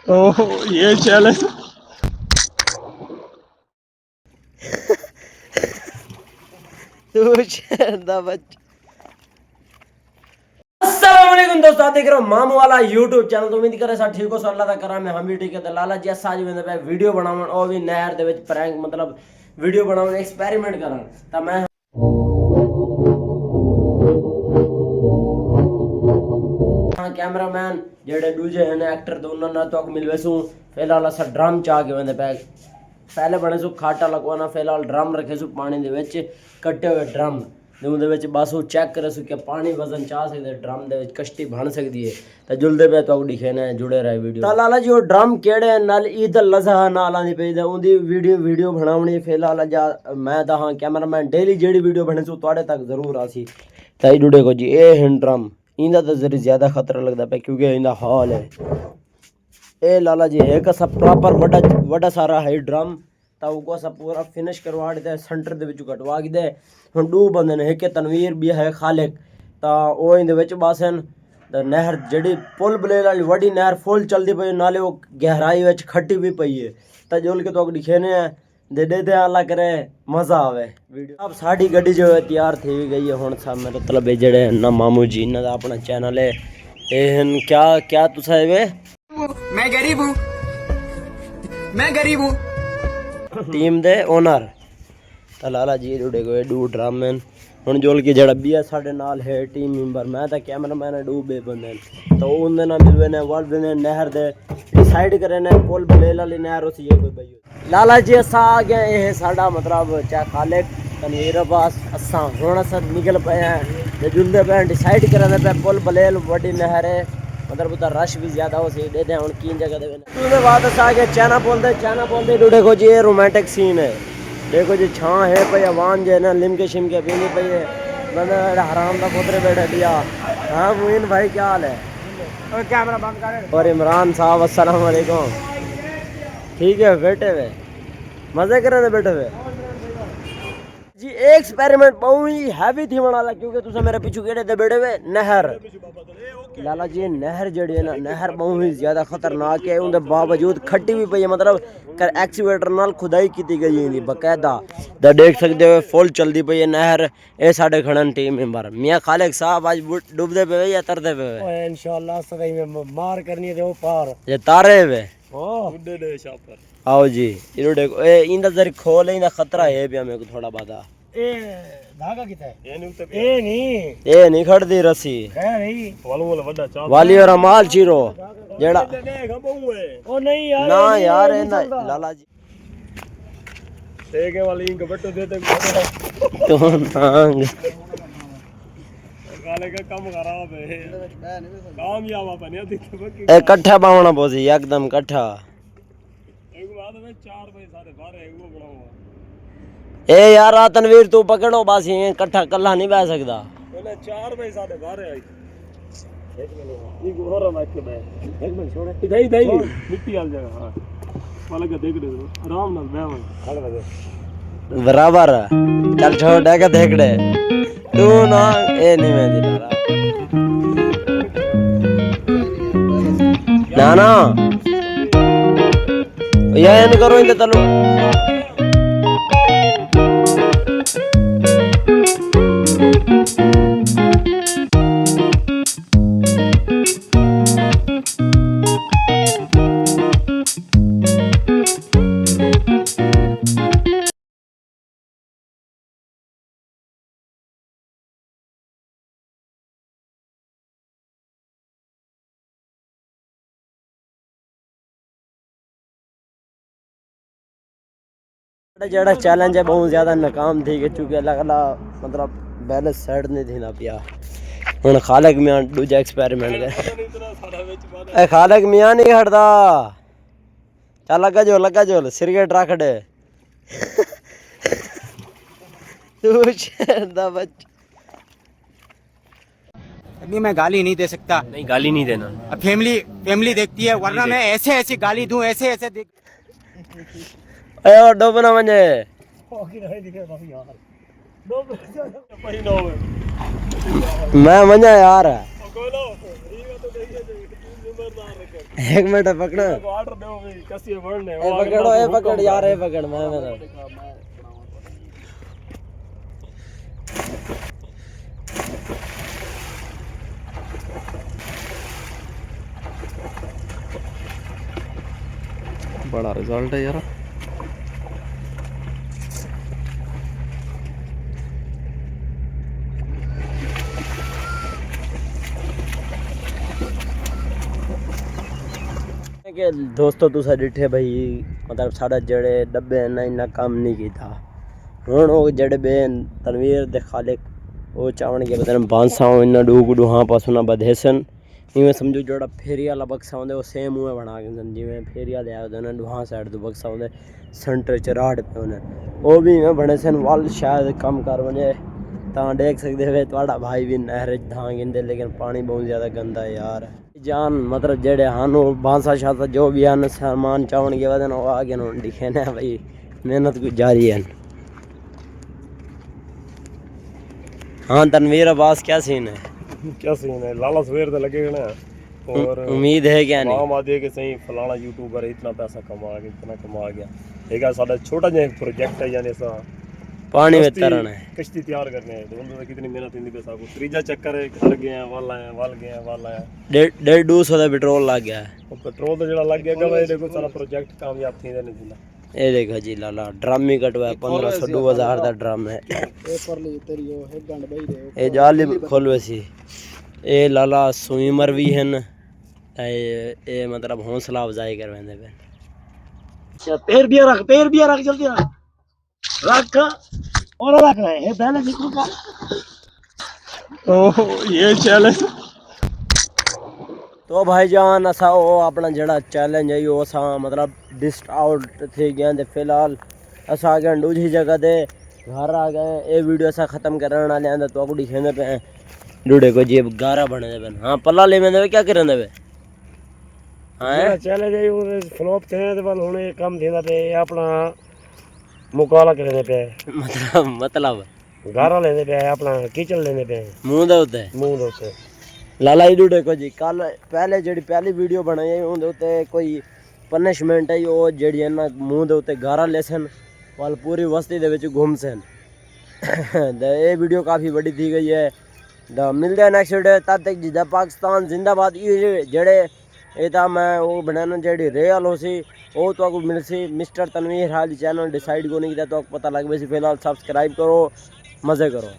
ओह ये चैलेंज अस्सलामुअलैकुम दोस्तों, देख रहे हो मामू वाला यूट्यूब चैनल। तो उम्मीद करे ठीक हो, अल्लाह दा करा मैं हम भी ठीक है। तो लाला जी साज में पे वीडियो बनावन और भी नहर दे विच प्रैंक मतलब वीडियो बनावन एक्सपेरिमेंट करन। तो मैं कैमरामैन जेडे दूजे हैं एक्टर दोनों ना तो मिलवेसू फिलहाल असा ड्रम चा के वंदे पे पहले बने सु खाटा लगवाना। फिलहाल ड्रम रखे सु पानी दे विच कट्टे हुए ड्रम दे विच बस वो चेक करे सु कि पानी वजन चा सकदे ड्रम दे विच कश्ती बन सकदी है। तो जुलदे पे तो दिखे ने जुड़े रहे वीडियो। तो लाला जी वो ड्रम केड़े नाल ईद अल अज़हा नाल आंदी पई ते उंदी वीडियो बनावणी। फिलहाल जा मैं दा हां कैमरामैन डेली जेडी वीडियो बने सु तुहाडे तक जरूर आसी। ताई जुड़े को जी ए हिन ड्रम इंदा तो जरी ज्यादा खतरा लगता पे क्योंकि इंदा हॉल है ए लाला जी एक सब प्रॉपर वड़ा सारा है ड्रम। तो उको सब पूरा फिनिश करवा दे सेंटर दे विच कटवा के दे। हुन दो बंदे ने एक तनवीर भी है खालिक। तो ओ इंदे विच बासन तो नहर जड़ी पुल बलेल वाली वड़ी नहर फुल चलती पई नाले वो गहराई विच खट्टी भी पई है। तो जोल के तो दिखेने दे दे अल्लाह करे मजा आवे वीडियो। अब साड़ी गड्डी जो है तैयार थी गई है। हुन सब मेरे मतलब जेड़े ना मामू जी इन्हां दा अपना चैनल है एहन क्या क्या तुसा वे मैं गरीब हूँ, मैं गरीब हूँ टीम दे ओनर। तो लाला जी जुड़े गए डू ड्रामन हुन जोल के जड़ा भी है साडे नाल है टीम मेंबर। मैं तो कैमरामैन डू बे बंदे तो उनदे ना मिलवे ने वर्ल्ड ने नहर दे डिसाइड करे ने पुल बलेल वाली नहर उसी ये कोई भाई लाला जी असा आ गए ये साडा मतलब चाहे खालिक तनवीर अब्बास असा हुन असा निकल पे हैं ते जुलदे पे डिसाइड करे पे पुल बलेल वड्डी नहर है मतलब उधर रश भी ज्यादा हो सी दे हुन की जगह दे उसके बाद असा आ गए चाइना बोलते डूडे को जी ये रोमांटिक सीन है। देखो जी छां है पई अवान जे ना लिमके शिमके पीनी पई है बंदा हराम दा पुत्र बैठा दिया। हाँ मुइन भाई क्या हाल है? और कैमरा बंद कर। और इमरान साहब अस्सलाम वालेकुम। ठीक है बैठे हुए मजे कर रहे बैठे हुए जी। एक्सपेरिमेंट बहुत ही हैवी थी वाला क्योंकि तुसा मेरे पीछे केड़े ते बैठे हुए नहर लाला जी नहर जड़ी है ना नहर बहुत ही ज्यादा खतरनाक है। उनके बावजूद खट्टी भी पई है मतलब कर एक्सीवेटर नाल खुदाई की गई है बकायदा। तो देख सकते हो फुल चलती पई है नहर। ए साडे खड़न टीम मेंबर मियां खालिक साहब आज डूबदे पे या तरदे पे ओए इंशाल्लाह सही में मार करनी है वो पार ये तारे वे ओ बुड्ढे दे शापर आओ जी इरो देखो ए इंदा जरी खोल इंदा खतरा है भी मेरे को थोड़ा बादा ए धागा किथे ए नहीं खड़दी रसी है नहीं वाली और माल चीरो जेड़ा ओ नहीं यार ना यार इंदा लाला जी तेगे वाली इनका बट्टो देते तो नांग काले का काम खराब है कामयाब अपन है दिख ए कट्ठा बावना पोसी एकदम कट्ठा एक बात में 4 बजे साढ़े 12 वो बनाऊंगा। ए यार तनवीर तू पकड़ो बस ये कट्ठा कल्ला नहीं बह सकदा। पहले 4 बजे साढ़े 12 आई एक मिनट ये हो रहा मैच में एक मिनट छोड़ दई मिट्टी आ जाएगा। हां वाला का देख ले आराम नाल बैठ खड़ लगे बराबर चल छोड़ दे के देख ले तू ना ए नहीं मैं दिला ना ना ये इन करो इन तलो जेड़ा चैलेंज है बहुत ज्यादा नाकाम थी कि चूंकि अलग अलग मतलब बैलेंस सेट नहीं थी ना पिया। हुन खालिक मियां दूजा एक्सपेरिमेंट दे ए खालिक मियां नहीं हटदा चल लगा जो सिरगेट रख दे तू शर्दा बच अभी मैं गाली नहीं दे सकता। नहीं गाली नहीं देना अब फैमिली देखती है वरना मैं ऐसे गाली दूं ऐसे देख ए और डोबना मंजे मैं मजा यार एक मिनट पकड़ को ऑर्डर दो भी कसी बढ़ने ए पकड़ो ए पकड़ यार ए पकड़ मैं बड़ा रिजल्ट है यार कि दोस्तों तुसा डिठे भाई मतलब साढ़ा जड़े डब्बे ना इन्ना काम नहीं किया हुण वो जड़े बे तनवीर दे खालिक वो चावण के बदन बांसा इन्ना डूक डूहां पासों ना बधेसन इवें समझो जोड़ा फेरी वाला बक्सा होंदे वो सेम उवें बना के दन जिवें फेरी वाले आए होंदे डूहां साइड तो बक्सा होंदे सेंटर च राड पे होने वो भी इवें बने सन वाल शायद कम कर बने तां देख सकदे वे तुहाड़ा भाई भी नहर च धां गिंदे लेकिन पानी बहुत ज़्यादा गंदा है यार जान मतलब जेड़े हानो बांसा शासा जो भी हैं सामान चावण के वजन वो आगे न दिखे ना भाई मेहनत कुछ जारी है। हाँ तनवीर अब्बास क्या सीन है? क्या सीन है लाला सवेर तो लगेगा ना और उम्मीद है क्या नहीं? नाम आ दिए कि सही फलाना यूट्यूबर इतना पैसा कमा गया इतना कमा गया एक साਡਾ छोटा ਜਿਹਾ प्रोजेक्ट है यानी सा पानी में तरना है कश्ती तैयार करने है तो उनमें कितनी मेहनत इंदी पे साको त्रीजा चक्कर है घर गए हैं वाल आया 150 ਦਾ पेट्रोल लग गया है और पेट्रोल तो जड़ा लग गया कि भाई देखो सारा प्रोजेक्ट कामयाब थी नहीं दिला ये देखो जी लाला ड्रम ही कटवा 1500 2000 ਦਾ ड्रम है ये जाली खोलवे सी ये लाला स्विमर भी हैं ये मतलब हौसला अफजाई करवांदे पे अच्छा पैर भी रख जल्दी रख और रख रहे हैं पहले निकल का ओह ये चैलेंज तो भाईजान असा वो अपना जड़ा चैलेंज है वो असा मतलब डिस्ट आउट थी गया ते फिलहाल असा आ गए दूसरी जगह ते घर आ गए ये वीडियो असा खत्म करने वाले हैं तो आपको दिखेंदे पे डूडे को जेब गारा बने दे हाँ पल्ला ले में क्या करन दे हाँ चैलेंज है वो फ्लॉप थे ते बल हुन ये काम थींदा पे अपना मुकाला करने पे मतलब गारा लेने पे अपना किचन लेने पे मुंह दे उत्ते लाला ही डूडे को जी कल पहले जी पहली वीडियो बनाई उनके उत्ते कोई पनिशमेंट है वो जी है ना मूँह के उत्ते गारा लेसन वाल पूरी बस्ती दे घूम सन ये वीडियो काफ़ी बड़ी थी गई है मिलते हैं नेक्स्ट वीडियो तब तक जिदा पाकिस्तान जिंदाबाद जेड़े ये था मैं वो बनाना जी रियल हो सी वो तो आपको मिल सी मिस्टर तनवीर हाल चैनल डिसाइड को नहीं किया तो आपको पता लग वैसे फिलहाल सब्सक्राइब करो मज़े करो।